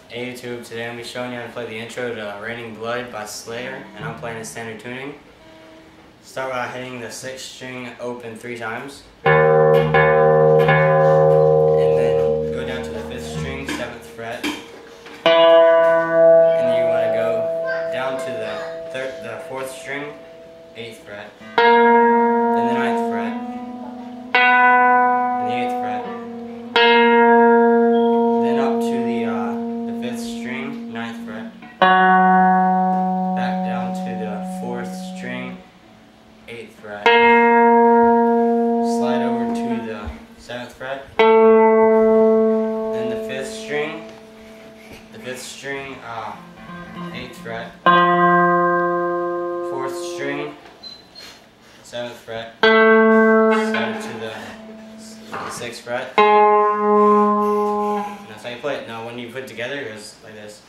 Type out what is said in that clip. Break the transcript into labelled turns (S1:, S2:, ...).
S1: Hey YouTube, today I'm going to be showing you how to play the intro to Raining Blood by Slayer, and I'm playing in standard tuning. Start by hitting the 6th string open 3 times. And then go down to the 5th string, 7th fret. And then you want to go down to the 4th string, 8th fret. Then the 9th fret. And the 8th fret. Then up to the 5th string, 9th fret. Back down to the 4th string, 8th fret. Slide over to the 7th fret. Then the 5th string, 8th fret. 4th string, 7th fret. Slide to the 6th fret. And that's how you play it. Now when you put it together, it goes like this.